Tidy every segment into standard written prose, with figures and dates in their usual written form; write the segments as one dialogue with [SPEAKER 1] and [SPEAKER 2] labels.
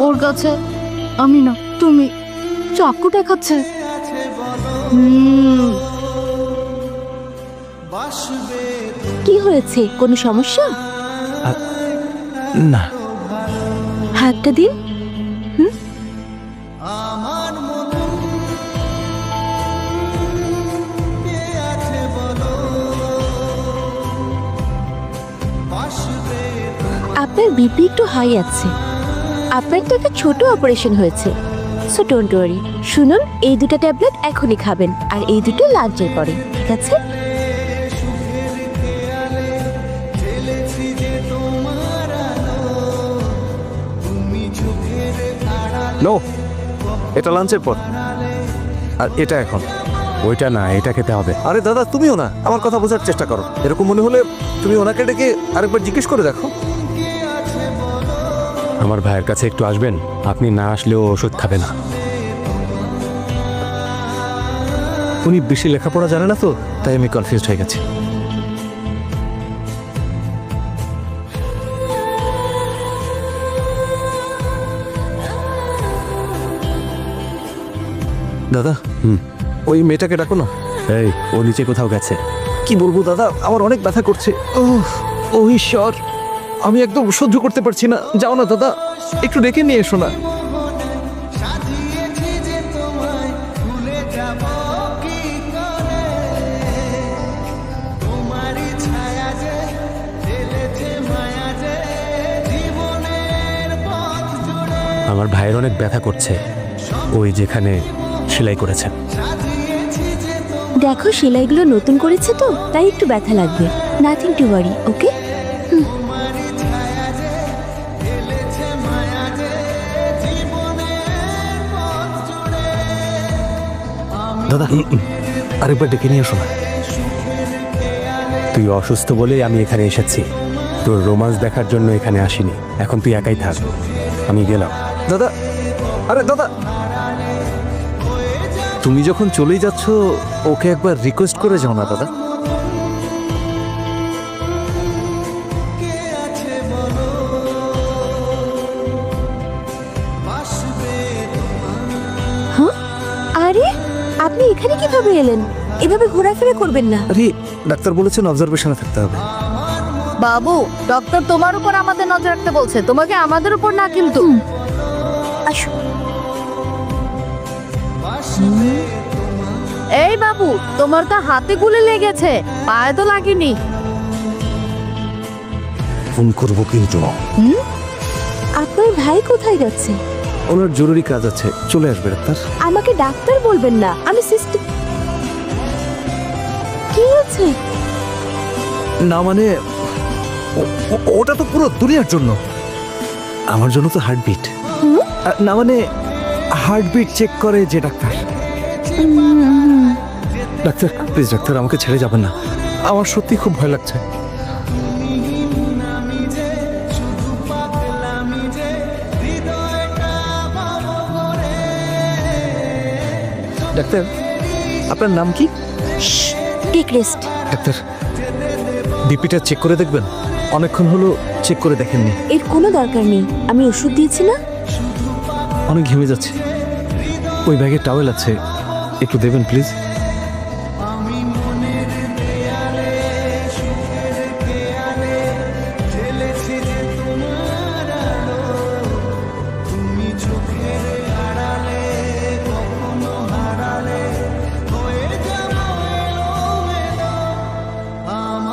[SPEAKER 1] ওর কাছে আমি না তুমি চাকু দেখাচ্ছে।
[SPEAKER 2] কি হয়েছে, কোনো সমস্যা?
[SPEAKER 3] না।
[SPEAKER 2] হাতটা দিন। আপনার বিপি একটু হাই আছে। আপনার তো একটা ছোট অপারেশন হয়েছে, সো ডোন্ট ওয়ারি। শুনুন, এই দুটো ট্যাবলেট এখনই খাবেন, আর এই দুটো লাঞ্চের পরে, ঠিক আছে?
[SPEAKER 3] নো, এটা লাঞ্চের পর, আর এটা এখন। ওইটা না, এটা খেতে হবে। আরে দাদা, তুমিও না, আমার কথা বোঝার চেষ্টা করো। এরকম মনে হলে তুমি ওনাকে ডেকে আরেকবার জিজ্ঞেস করে দেখো। আমার ভাইয়ের কাছে একটু আসবেন? আপনি না আসলেও ওষুধ খাবে না। উনি বেশি লেখাপড়া জানে না তো, তাই আমি কনফিউজড হয়ে গেছি। দাদা, ওই মেয়েটাকে ডাকো না। এই, ও নিচে কোথাও গেছে। কি বলবো দাদা, আমার অনেক ব্যথা করছে। ও ঈশ্বর, আমি একদম সহ্য করতে পারছি না। যাও না দাদা, একটু ডেকে নিয়ে এসো না। আমার ভাইয়ের অনেক ব্যথা করছে, ওই যেখানে সেলাই করেছেন।
[SPEAKER 2] দেখো, সেলাইগুলো নতুন করেছে তো, তাই একটু ব্যথা লাগবে। নাথিং টু ওয়ারি, ওকে?
[SPEAKER 3] দাদা, আরেকবার ডেকে নিয়ে এসো না। তুই অসুস্থ বলেই আমি এখানে এসেছি, তোর রোমান্স দেখার জন্য এখানে আসিনি। এখন তুই একাই থাক, আমি গেলাম। দাদা, আরে দাদা, তুমি যখন চলেই যাচ্ছ, ওকে একবার রিকোয়েস্ট করে যাও না দাদা।
[SPEAKER 2] হ্যাঁ, আরে আপনি এখানে কিভাবে এলেন? এভাবে ঘোরাফেরা করবেন না।
[SPEAKER 3] আরে ডাক্তার বলেছেন অবজারভেশনে থাকতে হবে।
[SPEAKER 1] বাবু, ডক্টর তোমার উপর আমাদের নজর রাখতে বলছে, তোমাকে আমাদের উপর না কিন্তু।
[SPEAKER 2] আসো।
[SPEAKER 1] এই বাবু, তোমার তো হাতে গুলি লেগেছে, পায়ে তো লাগেনি।
[SPEAKER 3] ফোন করবো কিন্তু।
[SPEAKER 2] আপনার ভাই কোথায় যাচ্ছে?
[SPEAKER 3] ওনার জরুরি কাজ আছে, চলে আসবে ডাক্তার।
[SPEAKER 2] আমাকে ডাক্তার বলবেন না, আমি সিস্টেম। কি হচ্ছে?
[SPEAKER 3] না মানে, ওটা তো পুরো দুনিয়ার জন্য। আমার জন্য তো হার্টবিট। না মানে, হার্টবিট চেক করে যে ডাক্তার। ডাক্তার প্লিজ, ডাক্তার আমাকে ছেড়ে যাবেন না, আমার সত্যি খুব ভয় লাগছে। ডাক্তার, আপনার নাম কি?
[SPEAKER 2] Take rest.
[SPEAKER 3] ডাক্তার, বিপিটা চেক করে দেখবেন? অনেকক্ষণ হলো চেক করে দেখেননি।
[SPEAKER 2] এর কোনো দরকার নেই, আমি ওষুধ দিয়েছি না।
[SPEAKER 3] অনেক ঘেমে যাচ্ছে। ওই ব্যাগে টাওয়েল আছে, একটু দেবেন প্লিজ।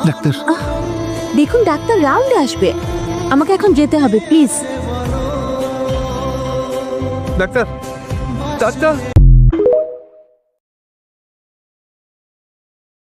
[SPEAKER 3] ডাক্তার,
[SPEAKER 2] দেখুন, ডাক্তার রাউন্ডে আসবে, আমাকে এখন যেতে হবে, প্লিজ।
[SPEAKER 3] Doctor, doctor.